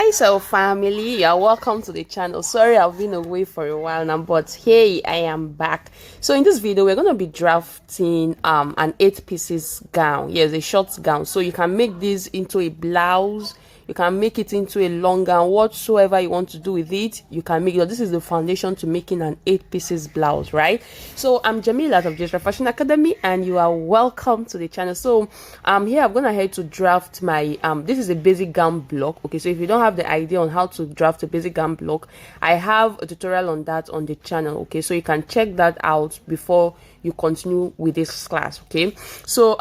Hi, so family, you're welcome to the channel. Sorry, I've been away for a while now, but hey, I am back. So in this video, we're gonna be drafting an 8 pieces gown. Yes, a short gown. So you can make this into a blouse. You can make it into a long gown, whatsoever you want to do with it. You can make it. This is the foundation to making an 8 pieces blouse, right? So I'm Jamila of Jesra Fashion Academy, and you are welcome to the channel. So here I'm gonna head to draft my this is a basic gown block. Okay, so if you don't have the idea on how to draft a basic gown block, I have a tutorial on that on the channel. Okay, so you can check that out before you continue with this class. Okay, so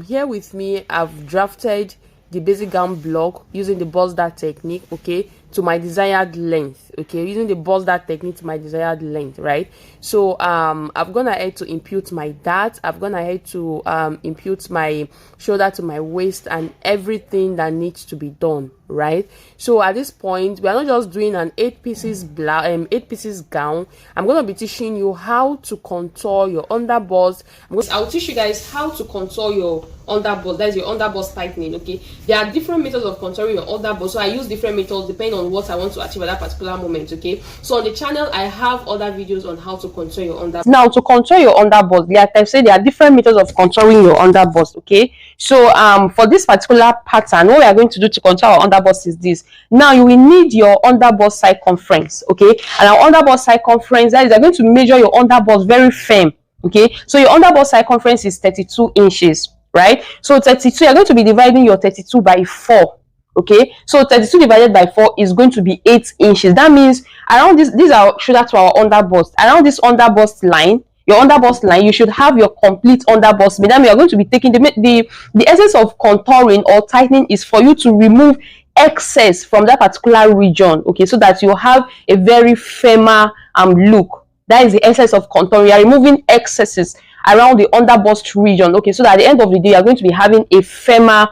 here with me, I've drafted the basic gown block using the Bustier technique, okay, to my desired length. Okay, using the Bustier technique to my desired length, right? So I've gone ahead to impute my dart. I've gone ahead to impute my shoulder to my waist and everything that needs to be done, right? So at this point, we are not just doing an 8 pieces blouse, 8 pieces gown. I'm going to be teaching you how to contour your underbust. I'll teach you guys how to contour your underbust. That's your underbust tightening. Okay, there are different methods of contouring your underbust, so I use different methods depending on what I want to achieve at that particular moment. Okay, so on the channel I have other videos on how to contour your underbust. Now, to contour your underbust, like I said, there are different methods of contouring your underbust. Okay, so for this particular pattern, what we are going to do to contour our underbust is this. Now you will need your underbust circumference. Okay, and our underbust circumference, that is, you're going to measure your underbust very firm. Okay, so your underbust circumference is 32 inches, right? So 32, you're going to be dividing your 32 by 4. Okay, so 32 divided by 4 is going to be 8 inches. That means around this is our shoulder to our underbust. Around this underbust line, your underbust line, you should have your complete underbust. That means you're going to be taking the essence of contouring or tightening is for you to remove excess from that particular region. Okay, so that you have a very firmer look. That is the essence of contouring. You are removing excesses around the underbust region. Okay, so that at the end of the day, you are going to be having a firmer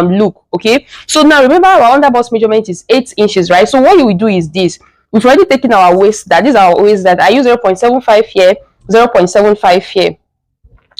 look. Okay, so now remember our underbust measurement is 8 inches, right? So what you will do is this. We've already taken our waist, that is our waist, that I use 0.75 here, 0.75 here.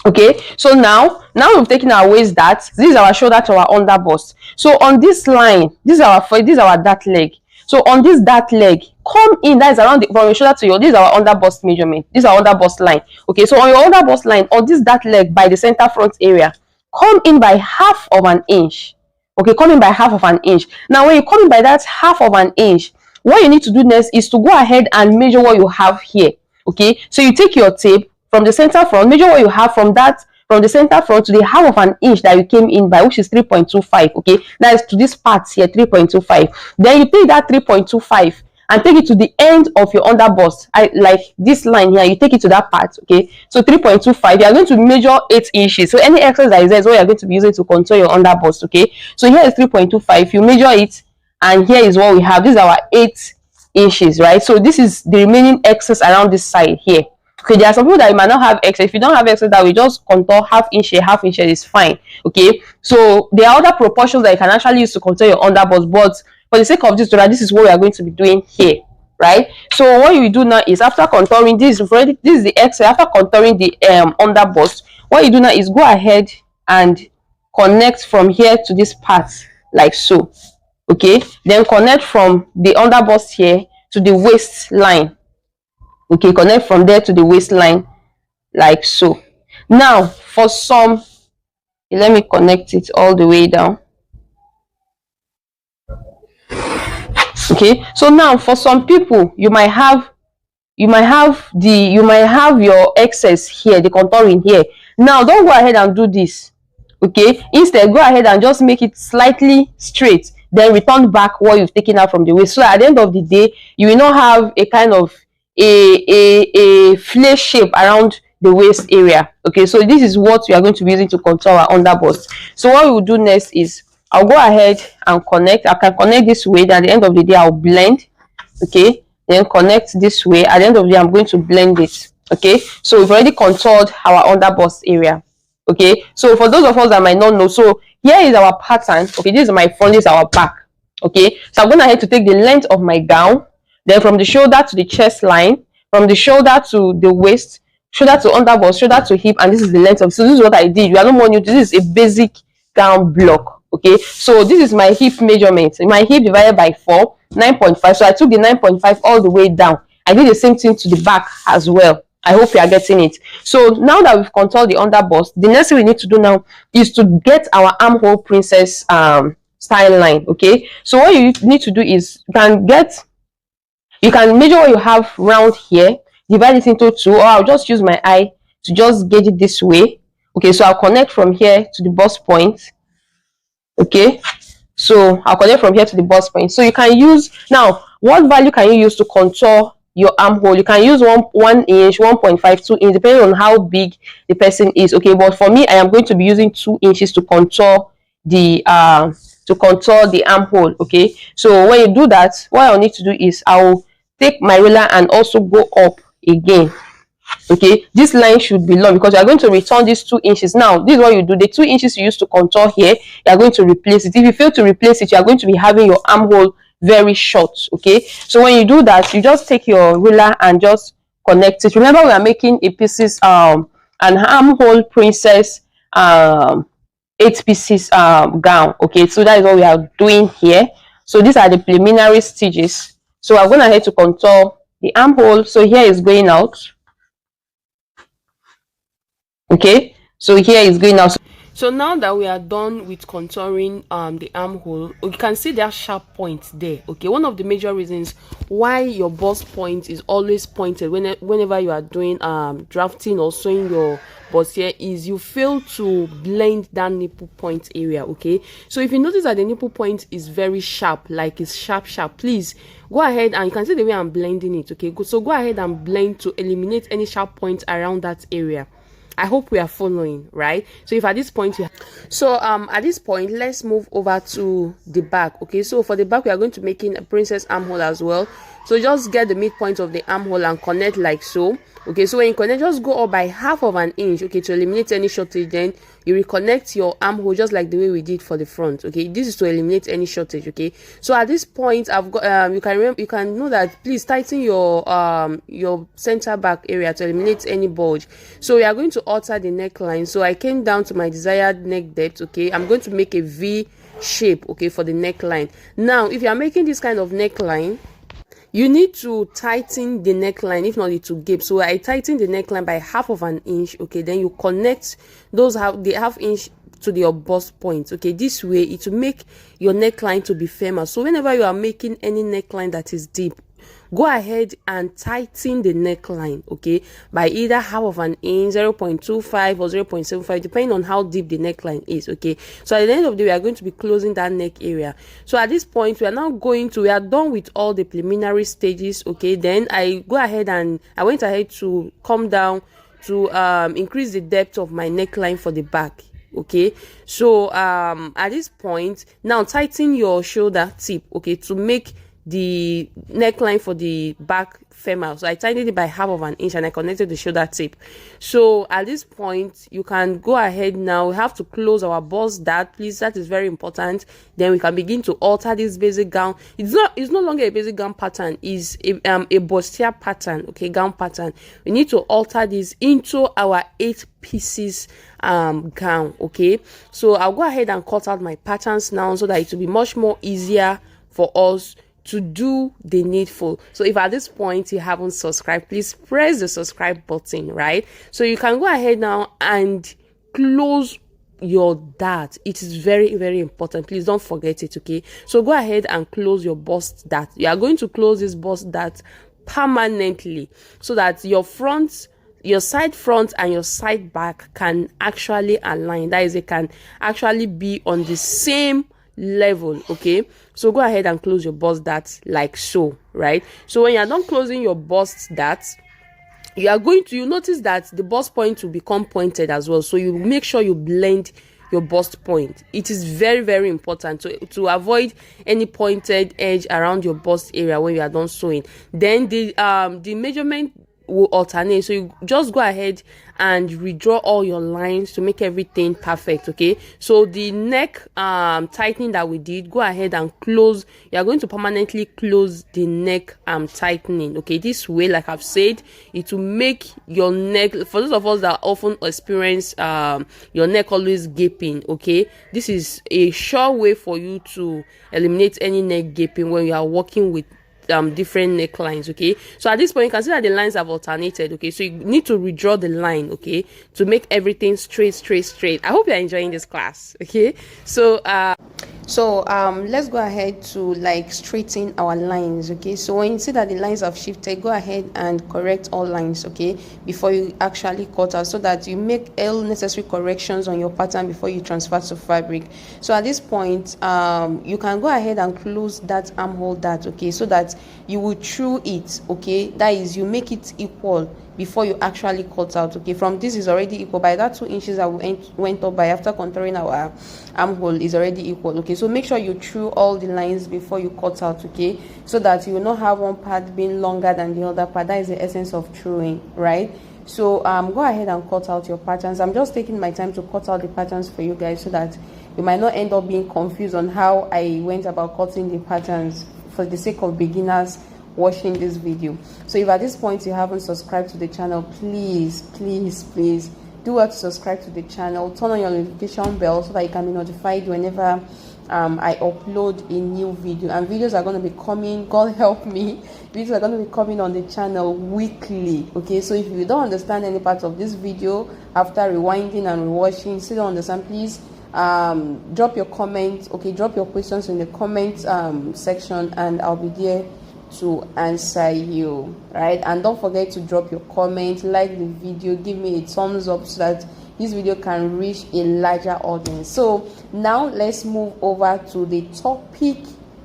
Okay, so now we've taken our waist, that this is our shoulder to our underbust. So on this line, this is our dart leg. So on this dart leg, come in, that is around from your shoulder to your, this is our underbust measurement, this is our underbust line. Okay, so on your underbust line, on this dart leg by the center front area, come in by half of an inch. Okay, come in by half of an inch. Now when you come in by that half of an inch, what you need to do next is to go ahead and measure what you have here. Okay, so you take your tape from the center front, measure what you have from the center front to the half of an inch that you came in by, which is 3.25. okay, that is to this part here, 3.25. Then you take that 3.25 and take it to the end of your underbust. Like this line here, you take it to that part. Okay, so 3.25, you are going to measure 8 inches. So any excess that is there is what you are going to be using to contour your underbust. Okay, so here is 3.25, you measure it, and here is what we have. This is our 8 inches, right? So this is the remaining excess around this side here. Okay, there are some people that you might not have excess. If you don't have excess, that we just contour half inch here, half inch here is fine. Okay, so there are other proportions that you can actually use to contour your underbust, but for the sake of this tutorial, this is what we are going to be doing here, right? So what you will do now is, after contouring this is the excess. After contouring the underbust, what you do now is go ahead and connect from here to this part, like so. Okay, then connect from the underbust here to the waistline. Okay, connect from there to the waistline, like so. Now for some, let me connect it all the way down. Okay, so now for some people, you might have your excess here, the contouring here. Now don't go ahead and do this. Okay, instead go ahead and just make it slightly straight, then return back what you've taken out from the waist. So at the end of the day, you will not have a kind of a flare shape around the waist area. Okay, so this is what we are going to be using to contour our underbust. So what we will do next is, I'll go ahead and connect. I can connect this way, then at the end of the day I'll blend. Okay, then connect this way. At the end of the day, I'm going to blend it. Okay, so we've already contoured our underbust area. Okay, so for those of us that might not know, so here is our pattern. Okay, this is my front, this is our back. Okay, so I'm going ahead to take the length of my gown, then from the shoulder to the chest line, from the shoulder to the waist, shoulder to underbust, shoulder to hip, and this is the length of. So this is what I did. You are no more new. This is a basic gown block. Okay, so this is my hip measurement. My hip divided by 4, 9.5. So I took the 9.5 all the way down. I did the same thing to the back as well. I hope you are getting it. So now that we've contoured the underbust, the next thing we need to do now is to get our armhole princess style line. Okay, so what you need to do is you can measure what you have round here, divide it into 2, or I'll just use my eye to just gauge it this way. Okay, so I'll connect from here to the bust point. Okay, so I'll connect from here to the bust point. So you can use, now what value can you use to contour your armhole? You can use 1 inch, 1.5, 2 inch, depending on how big the person is. Okay, but for me, I am going to be using 2 inches to contour the armhole. Okay, so when you do that, what I'll need to do is I'll take my ruler and also go up again. Okay, this line should be long because you are going to return these 2 inches. Now this is what you do: the 2 inches you used to contour here, you are going to replace it. If you fail to replace it, you are going to be having your armhole very short. Okay, so when you do that, you just take your ruler and just connect it. Remember, we are making a pieces an armhole princess 8 pieces gown. Okay, so that is what we are doing here. So these are the preliminary stages. So I'm going ahead to contour the armhole. So here is going out. Okay, so here is going out. So now that we are done with contouring the armhole, you can see that sharp point there. Okay, one of the major reasons why your bust point is always pointed whenever you are doing drafting or sewing your bustier is you fail to blend that nipple point area. Okay, so if you notice that the nipple point is very sharp, like it's sharp, please go ahead, and you can see the way I'm blending it. Okay, so go ahead and blend to eliminate any sharp points around that area. I hope we are following, right? So if at this point at this point, let's move over to the back. Okay, so for the back, we are going to make in a princess armhole as well. So just get the midpoint of the armhole and connect like so. Okay, so when you connect, just go up by 1/2 inch. Okay, to eliminate any shortage. Then you reconnect your armhole just like the way we did for the front. Okay, this is to eliminate any shortage. Okay, so at this point, I've got you can know that please tighten your center back area to eliminate any bulge. So we are going to alter the neckline. So I came down to my desired neck depth. Okay, I'm going to make a V shape. Okay, for the neckline. Now if you are making this kind of neckline, you need to tighten the neckline, if not it will gape. So I tighten the neckline by 1/2 inch. Okay, then you connect the 1/2 inch to your bust point. Okay, this way it will make your neckline to be firmer. So whenever you are making any neckline that is deep, go ahead and tighten the neckline, okay, by either 1/2 inch, 0.25 or 0.75, depending on how deep the neckline is. Okay, so at the end of the day, we are going to be closing that neck area. So at this point, we are done with all the preliminary stages. Okay, then I went ahead to come down to increase the depth of my neckline for the back. Okay, so at this point, now tighten your shoulder tip, okay, to make the neckline for the back firmer. So I tightened it by 1/2 inch and I connected the shoulder tip. So at this point, you can go ahead now. We have to close our bust dart, please. That is very important. Then we can begin to alter this basic gown. It's no longer a basic gown pattern, it's a bustier pattern. Okay, gown pattern. We need to alter this into our 8 pieces gown. Okay, so I'll go ahead and cut out my patterns now so that it will be much more easier for us to do the needful. So if at this point you haven't subscribed, please press the subscribe button, right? So you can go ahead now and close your dart. It is very, very important. Please don't forget it. Okay, so go ahead and close your bust dart. You are going to close this bust dart permanently so that your side front and your side back can actually align. That is, it can actually be on the same level. Okay, so go ahead and close your bust dart like so, right? So when you're done closing your bust dart, you notice that the bust point will become pointed as well. So you make sure you blend your bust point. It is very, very important to avoid any pointed edge around your bust area when you are done sewing. Then the measurement will alternate. So you just go ahead and redraw all your lines to make everything perfect. Okay, so the neck tightening that we did, go ahead and close. You are going to permanently close the neck tightening. Okay, this way, like I've said, it will make your neck, for those of us that often experience your neck always gaping, okay, this is a sure way for you to eliminate any neck gaping when you are working with different necklines. Okay, so at this point you can see that the lines have alternated. Okay, so you need to redraw the line, okay, to make everything straight. I hope you're enjoying this class. Okay, so let's go ahead to like straighten our lines. Okay, so when you see that the lines have shifted, go ahead and correct all lines, okay, before you actually cut out, so that you make all necessary corrections on your pattern before you transfer to fabric. So at this point you can go ahead and close that armhole dart, okay, so that you will through it, okay, that is, you make it equal before you actually cut out. Okay, from this is already equal by that 2 inches that we went up by after contouring our armhole is already equal. Okay, so make sure you through all the lines before you cut out, okay, so that you will not have one part being longer than the other part. That is the essence of truing, right? So go ahead and cut out your patterns. I'm just taking my time to cut out the patterns for you guys, so that you might not end up being confused on how I went about cutting the patterns, for the sake of beginners watching this video. So if at this point you haven't subscribed to the channel, please do well to subscribe to the channel, turn on your notification bell so that you can be notified whenever I upload a new video. And videos are going to be coming, God help me, videos are going to be coming on the channel weekly. Okay, so if you don't understand any part of this video after rewinding and rewatching, still don't understand, please drop your comments, okay, drop your questions in the comment section, and I'll be there to answer you, right? And don't forget to drop your comment, like the video, give me a thumbs up so that this video can reach a larger audience. So now let's move over to the topic,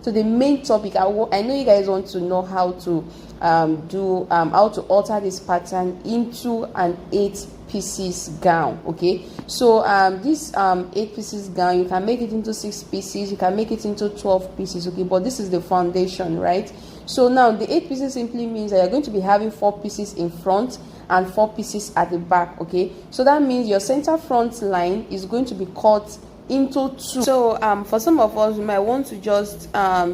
to the main topic. I know you guys want to know how to how to alter this pattern into an 8 pieces gown. Okay, so this 8 pieces gown, you can make it into 6 pieces, you can make it into 12 pieces. Okay, but this is the foundation, right? So now the 8 pieces simply means that you're going to be having 4 pieces in front and 4 pieces at the back. Okay, so that means your center front line is going to be cut into 2. So for some of us, we might want to just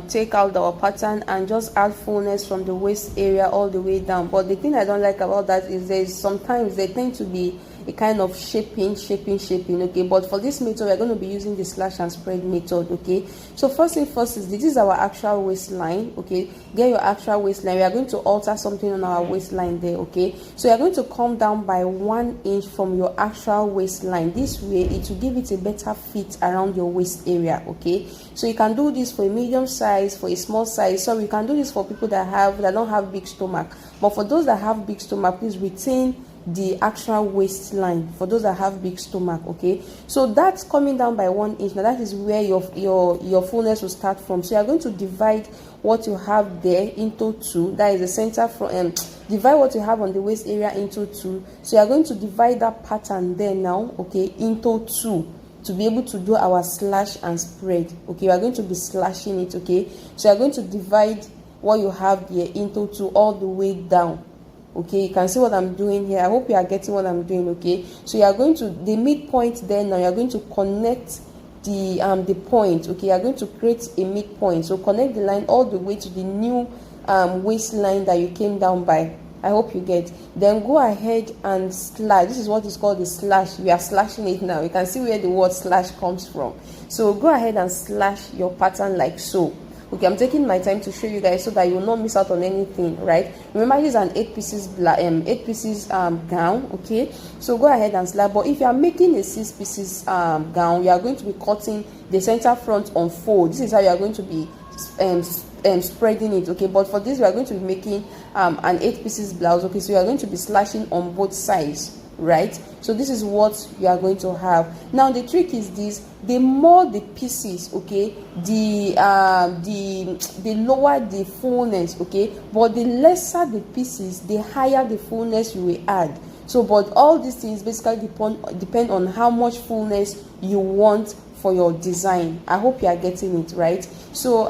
take out our pattern and just add fullness from the waist area all the way down. But the thing I don't like about that is there's sometimes they tend to be a kind of shaping. Okay, but for this method we're going to be using the slash and spread method. Okay, so first thing first is this is our actual waistline. Okay, get your actual waistline. We are going to alter something on our waistline there. Okay, so you're going to come down by 1 inch from your actual waistline. This way it will give it a better fit around your waist area. Okay, so you can do this for a medium size, for a small size. So you can do this for people that don't have big stomach, but for those that have big stomach, please retain the actual waistline for those that have big stomach. Okay, so that's coming down by 1 inch. Now that is where your fullness will start from. So you are going to divide what you have there into 2. That is the center from divide what you have on the waist area into 2. So you are going to divide that pattern there now, okay, into 2 to be able to do our slash and spread. Okay, we are going to be slashing it. Okay, so you are going to divide what you have there into 2 all the way down. Okay, you can see what I'm doing here. I hope you are getting what I'm doing. Okay, so you are going to the midpoint there. Now you are going to connect the point. Okay, you are going to create a midpoint, so connect the line all the way to the new waistline that you came down by. I hope you get. Then go ahead and slash. This is what is called the slash. We are slashing it now. You can see where the word slash comes from. So go ahead and slash your pattern like so. Okay, I'm taking my time to show you guys so that you will not miss out on anything, right? Remember, this is an 8 pieces gown. Okay, so go ahead and slash. But if you are making a 6 pieces gown, you are going to be cutting the center front on 4. This is how you are going to be spreading it. Okay, but for this we are going to be making an 8 pieces blouse. Okay, so you are going to be slashing on both sides, right? So this is what you are going to have. Now the trick is this: the more the pieces, okay, the lower the fullness. Okay, but the lesser the pieces, the higher the fullness you will add. So but all these things basically depend on how much fullness you want for your design. I hope you are getting it right. So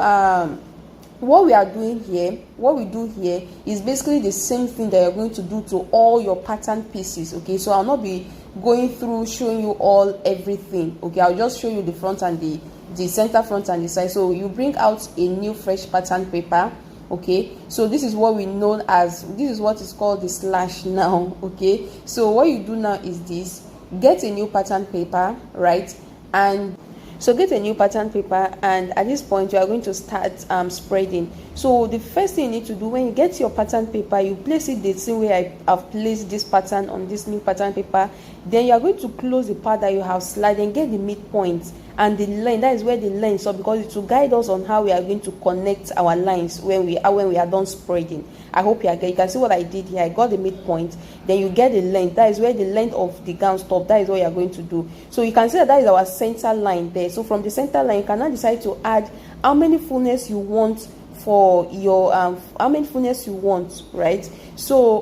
what we are doing here, what we do here is basically the same thing that you're going to do to all your pattern pieces. Okay, so I'll not be going through showing you all everything. Okay, I'll just show you the front and the center front and the side. So you bring out a new fresh pattern paper. Okay, so this is what we know as, this is what is called the slash now. Okay, so what you do now is this: get a new pattern paper, right? And so get a new pattern paper, and at this point you are going to start spreading. So the first thing you need to do when you get your pattern paper, you place it the same way I've placed this pattern on this new pattern paper. Then you are going to close the part that you have slid and get the midpoint and the line. That is where the lines are, because it will guide us on how we are going to connect our lines when we are done spreading. I hope you can see what I did here. I got the midpoint, then you get the length. That is where the length of the gown stop. That is what you are going to do. So you can see that is our center line there. So from the center line, you can now decide to add how many fullness you want for your how many fullness you want, right? So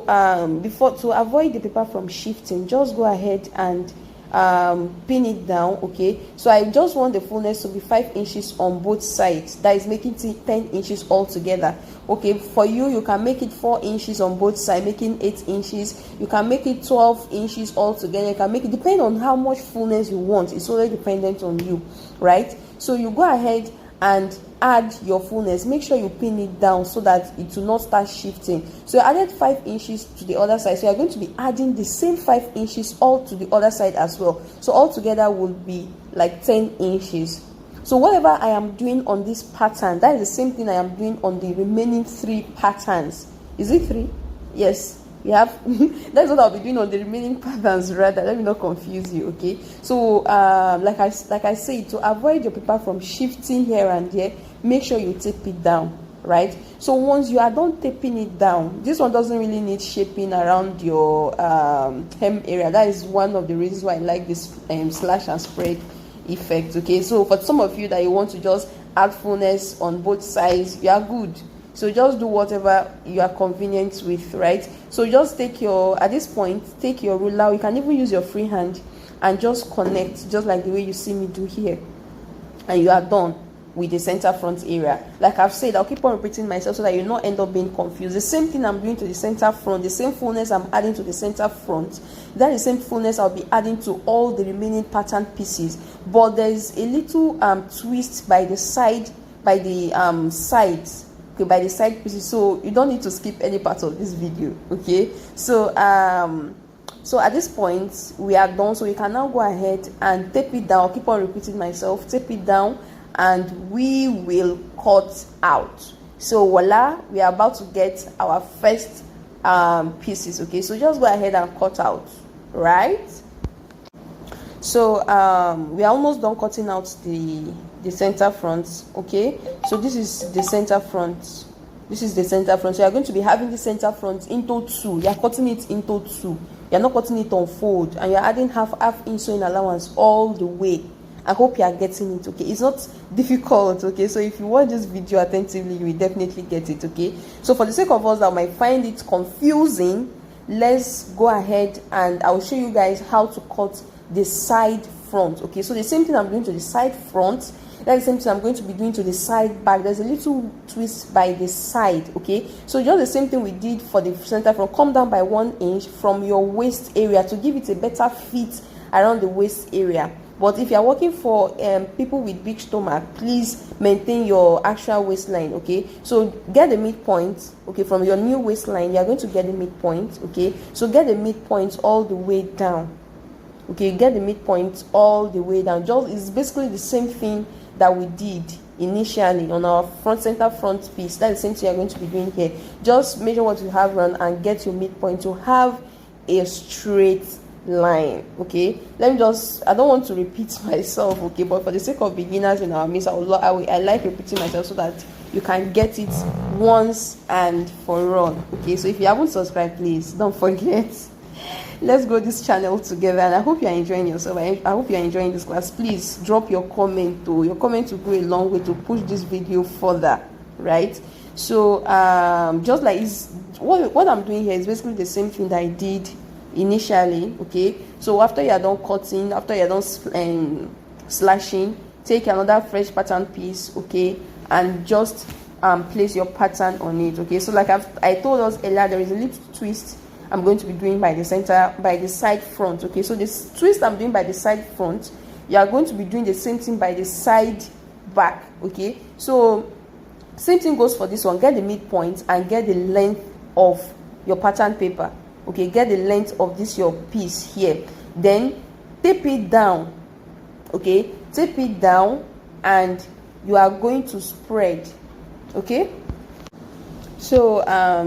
before, to avoid the paper from shifting, just go ahead and pin it down. Okay, so I just want the fullness to be 5 inches on both sides. That is making it 10 inches altogether. Okay, for you can make it 4 inches on both sides, making 8 inches. You can make it 12 inches altogether. You can make it, depending on how much fullness you want. It's already dependent on you, right? So you go ahead and add your fullness. Make sure you pin it down so that it will not start shifting. So I added 5 inches to the other side, so you're going to be adding the same 5 inches all to the other side as well. So all together will be like 10 inches. So whatever I am doing on this pattern, that is the same thing I am doing on the remaining 3 patterns. Is it 3? Yes, we have. That's what I'll be doing on the remaining patterns, rather. Let me not confuse you. Okay, so like I said, to avoid your paper from shifting here and there, make sure you tape it down, right? So once you are done taping it down, this one doesn't really need shaping around your hem area. That is one of the reasons why I like this slash and spread effect. Okay, so for some of you that you want to just add fullness on both sides, you are good. So just do whatever you are convenient with, right? So just take your, at this point, take your ruler. You can even use your free hand and just connect, just like the way you see me do here. And you are done with the center front area. Like I've said, I'll keep on repeating myself so that you not end up being confused. The same thing I'm doing to the center front, the same fullness I'm adding to the center front, that is the same fullness I'll be adding to all the remaining pattern pieces. But there's a little twist by the side, by the sides. Okay, by the side pieces, so you don't need to skip any part of this video. Okay, so so at this point we are done, so you can now go ahead and tape it down. I'll keep on repeating myself. Tape it down and we will cut out. So voila, we are about to get our first pieces. Okay, so just go ahead and cut out, right? So we are almost done cutting out the center front. Okay, so this is the center front. This is the center front. So you are going to be having the center front into 2. You are cutting it into 2. You are not cutting it on fold, and you are adding half inch sewing allowance all the way. I hope you are getting it. Okay, it's not difficult. Okay, so if you watch this video attentively, you will definitely get it. Okay, so for the sake of us that might find it confusing, let's go ahead and I'll show you guys how to cut the side front. Okay, so the same thing I'm doing to the side front, that's the same thing I'm going to be doing to the side back. There's a little twist by the side. Okay, so just the same thing we did for the center front. Come down by 1 inch from your waist area to give it a better fit around the waist area. But if you are working for people with big stomach, please maintain your actual waistline. Okay, so get the midpoint. Okay, from your new waistline, you are going to get the midpoint. Okay, so get the midpoint all the way down. Okay, get the midpoint all the way down. Just, it's basically the same thing that we did initially on our front center front piece. That's the same thing you're going to be doing here. Just measure what you have run and get your midpoint to have a straight line. Okay, let me just, I don't want to repeat myself. Okay, but for the sake of beginners in our midst, I like repeating myself so that you can get it once and for all. Okay, so if you haven't subscribed, please don't forget. Let's grow this channel together, and I hope you are enjoying yourself. I hope you are enjoying this class. Please drop your comment too. Your comment will go a long way to push this video further, right? So just like what I'm doing here is basically the same thing that I did initially. Okay, so after you are done cutting, after you are done slashing, take another fresh pattern piece, okay, and just place your pattern on it. Okay, so like I told us earlier, there is a little twist I'm going to be doing by the center, by the side front. Okay, so this twist I'm doing by the side front, you are going to be doing the same thing by the side back. Okay, so same thing goes for this one. Get the midpoint and get the length of your pattern paper. Okay, get the length of this your piece here, then tape it down. Okay, tape it down and you are going to spread. Okay, so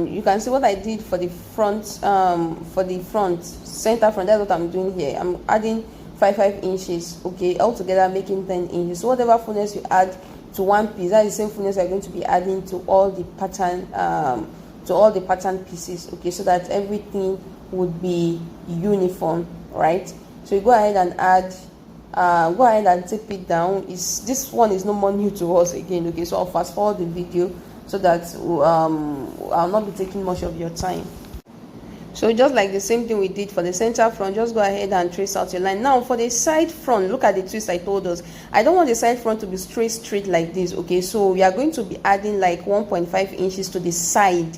you can see what I did for the front, center front. That's what I'm doing here. I'm adding 5 inches. Okay, altogether making 10 inches. So whatever fullness you add to one piece, that's the same fullness you're going to be adding to all the pattern pieces. Okay, so that everything would be uniform, right? So you go ahead and add, go ahead and tape it down. This one is no more new to us again. Okay, so I'll fast forward the video so that I'll not be taking much of your time. So just like the same thing we did for the center front, just go ahead and trace out your line. Now for the side front, look at the twist I told us. I don't want the side front to be straight like this. Okay, so we are going to be adding like 1.5 inches to the side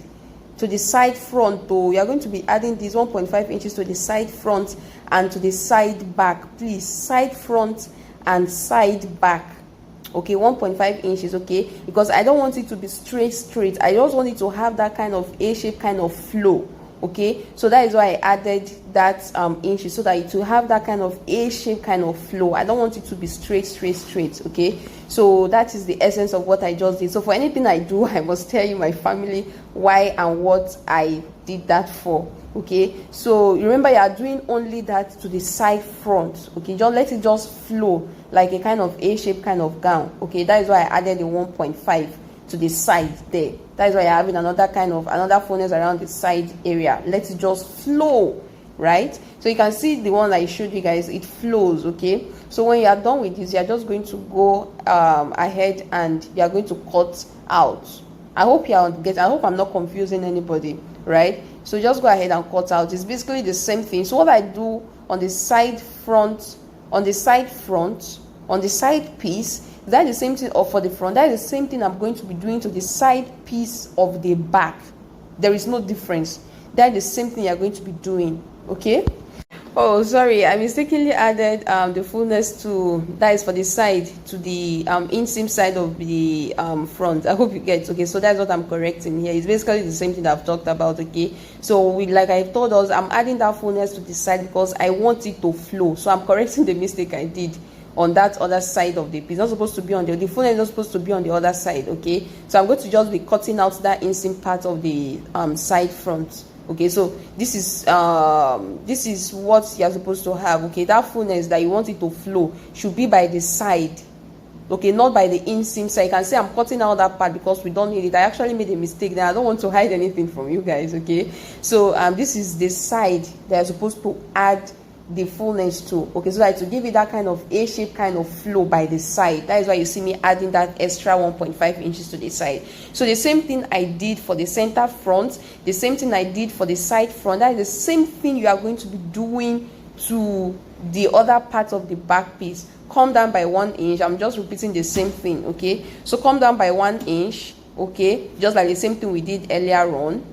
front. Though we are going to be adding these 1.5 inches to the side front and to the side back. Please, side front and side back. Okay, 1.5 inches. Okay, because I don't want it to be straight. I just want it to have that kind of A shape kind of flow. Okay, so that is why I added that inches, so that it will have that kind of A shape kind of flow. I don't want it to be straight. Okay, so that is the essence of what I just did. So for anything I do, I must tell you, my family, why and what I did that for. Okay, so remember, you are doing only that to the side front. Okay, just let it just flow like a kind of A shape kind of gown. Okay, that is why I added the 1.5 to the side there. That is why you're having another fullness around the side area. Let it just flow, right? So you can see the one I showed you guys, it flows. Okay, so when you are done with this, you are just going to go ahead and you are going to cut out. I hope I'm not confusing anybody, right? So just go ahead and cut out. It's basically the same thing. So what I do on the side piece, that's the same thing. Or for the front, that is the same thing I'm going to be doing to the side piece of the back. There is no difference. That's the same thing you're going to be doing. Okay. Oh, sorry, I mistakenly added the fullness to, that is for the side, to the inseam side of the front. I hope you get. Okay, so that's what I'm correcting here. It's basically the same thing that I've talked about. Okay, so like I told us, I'm adding that fullness to the side because I want it to flow. So I'm correcting the mistake I did on that other side of the piece. It's not supposed to be on the fullness is not supposed to be on the other side. Okay, so I'm going to just be cutting out that inseam part of the side front. Okay, so this is what you're supposed to have. Okay, that fullness that you want it to flow should be by the side. Okay, not by the inseam side. You can see I'm cutting out that part because we don't need it. I actually made a mistake there. I don't want to hide anything from you guys. Okay, so this is the side that you're supposed to add the fullness to. Okay, so that to give it that kind of A shape kind of flow by the side. That is why you see me adding that extra 1.5 inches to the side. So the same thing I did for the center front, the same thing I did for the side front, that is the same thing you are going to be doing to the other part of the back piece. Come down by 1 inch. I'm just repeating the same thing. Okay, so come down by 1 inch. Okay, just like the same thing we did earlier on.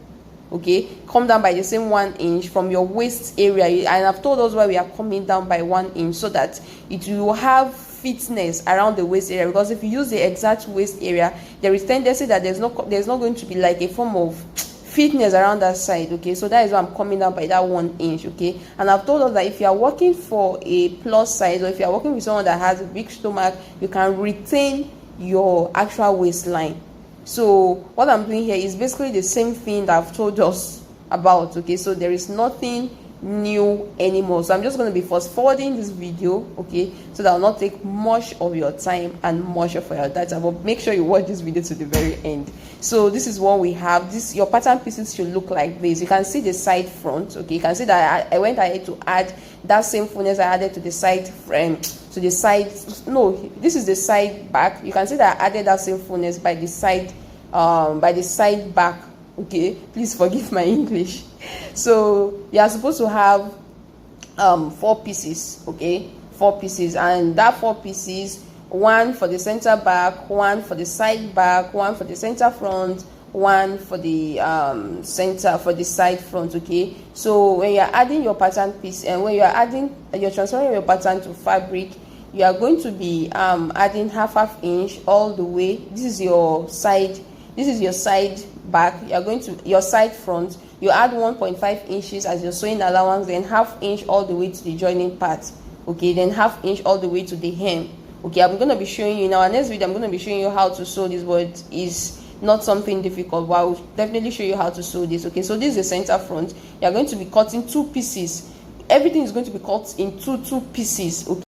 Okay, come down by the same 1 inch from your waist area, and I've told us why we are coming down by 1 inch, so that it will have fitness around the waist area. Because if you use the exact waist area, there is tendency that there's not going to be like a form of fitness around that side. Okay, so that is why I'm coming down by that 1 inch. Okay, and I've told us that if you are working for a plus size, or if you are working with someone that has a big stomach, you can retain your actual waistline. So what I'm doing here is basically the same thing that I've told us about. Okay, so there is nothing new anymore. So I'm just going to be fast forwarding this video, okay, so that will not take much of your time and much of your data, but make sure you watch this video to the very end. So this is what we have. Your pattern pieces should look like this. You can see the side front. Okay, you can see that I went ahead to add that same fullness I added to the side frame, to the side. No, this is the side back. You can see that I added that same fullness by the side back. Okay, please forgive my English. So you are supposed to have 4 pieces. Okay, 4 pieces, and that 4 pieces one for the center back, one for the side back, one for the center front, one for the center for the side front. Okay, so when you're adding your pattern piece and when you're transferring your pattern to fabric, you are going to be adding half inch all the way. This is your side back. You're going to your side front, you add 1.5 inches as your sewing allowance, then half inch all the way to the joining part. Okay, then half inch all the way to the hem. Okay, I'm going to be showing you in our next video. I'm going to be showing you how to sew this, but it's not something difficult, but I will definitely show you how to sew this. Okay, so this is the center front. You're going to be cutting two pieces. Everything is going to be cut in two pieces. Okay.